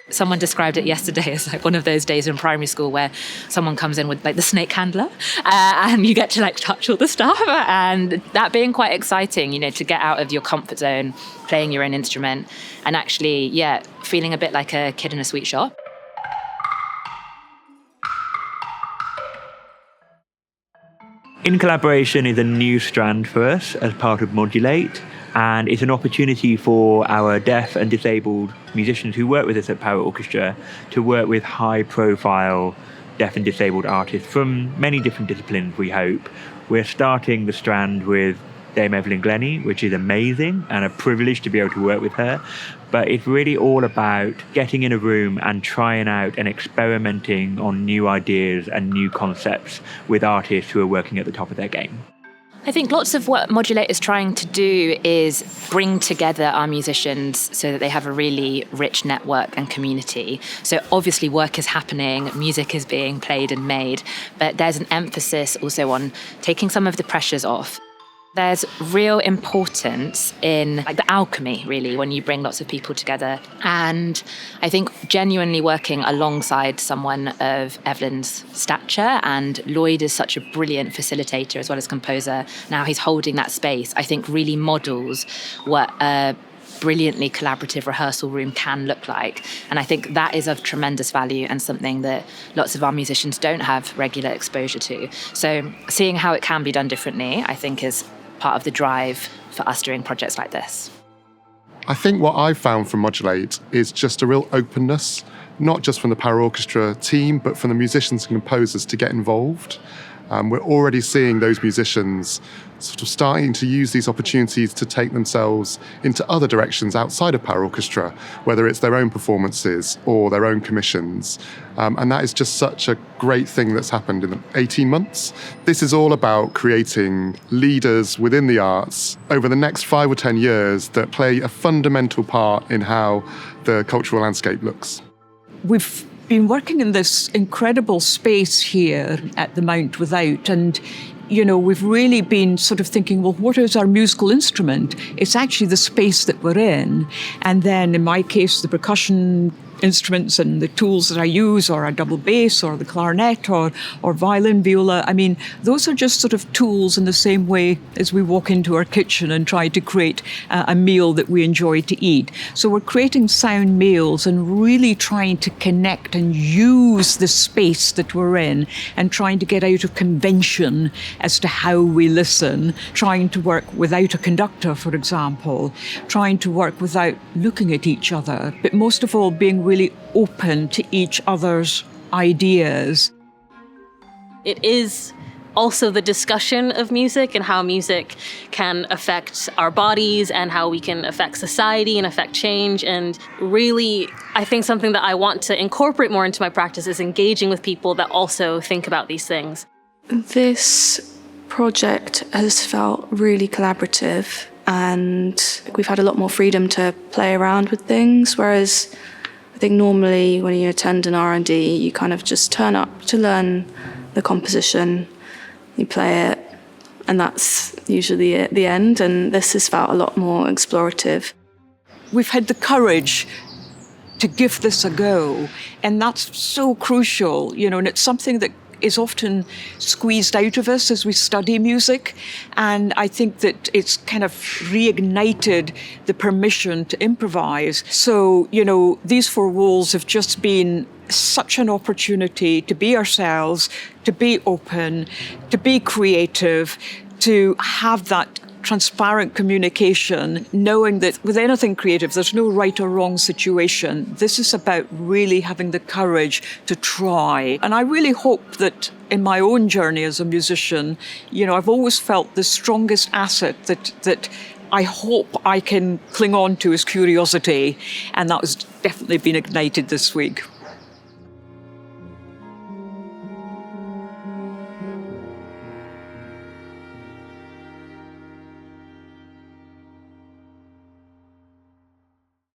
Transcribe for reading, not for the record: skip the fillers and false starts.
Someone described it yesterday as like one of those days in primary school where someone comes in with like the snake handler and you get to like touch all the stuff, and that being quite exciting, to get out of your comfort zone, playing your own instrument and actually, feeling a bit like a kid in a sweet shop. In Collaboration is a new strand for us as part of Modulate, and it's an opportunity for our deaf and disabled musicians who work with us at Para Orchestra to work with high-profile deaf and disabled artists from many different disciplines, we hope. We're starting the strand with Dame Evelyn Glennie, which is amazing and a privilege to be able to work with her. But it's really all about getting in a room and trying out and experimenting on new ideas and new concepts with artists who are working at the top of their game. I think lots of what Modulate is trying to do is bring together our musicians so that they have a really rich network and community. So obviously work is happening, music is being played and made, but there's an emphasis also on taking some of the pressures off. There's real importance in like the alchemy, really, when you bring lots of people together. And I think genuinely working alongside someone of Evelyn's stature, and Lloyd is such a brilliant facilitator as well as composer. Now he's holding that space, I think really models what a brilliantly collaborative rehearsal room can look like. And I think that is of tremendous value and something that lots of our musicians don't have regular exposure to. So seeing how it can be done differently, I think, is part of the drive for us doing projects like this. I think what I've found from Modulate is just a real openness, not just from the Para Orchestra team, but from the musicians and composers to get involved. We're already seeing those musicians sort of starting to use these opportunities to take themselves into other directions outside of Para Orchestra, whether it's their own performances or their own commissions. And that is just such a great thing that's happened in 18 months. This is all about creating leaders within the arts over the next 5 or 10 years that play a fundamental part in how the cultural landscape looks. We've been working in this incredible space here at the Mount Without, and we've really been sort of thinking, well, what is our musical instrument? It's actually the space that we're in. And then in my case, the percussion instruments and the tools that I use, or a double bass or the clarinet or violin, viola. I mean, those are just sort of tools in the same way as we walk into our kitchen and try to create a meal that we enjoy to eat. So we're creating sound meals and really trying to connect and use the space that we're in and trying to get out of convention as to how we listen, trying to work without a conductor, for example, trying to work without looking at each other, but most of all being really open to each other's ideas. It is also the discussion of music and how music can affect our bodies and how we can affect society and affect change. And really, I think something that I want to incorporate more into my practice is engaging with people that also think about these things. This project has felt really collaborative, and we've had a lot more freedom to play around with things, whereas I think normally when you attend an R&D, you kind of just turn up to learn the composition, you play it, and that's usually at the end. And this has felt a lot more explorative. We've had the courage to give this a go, and that's so crucial, and it's something that is often squeezed out of us as we study music. And I think that it's kind of reignited the permission to improvise. So, these 4 walls have just been such an opportunity to be ourselves, to be open, to be creative, to have that transparent communication, knowing that with anything creative, there's no right or wrong situation. This is about really having the courage to try. And I really hope that in my own journey as a musician, I've always felt the strongest asset that I hope I can cling on to is curiosity. And that has definitely been ignited this week.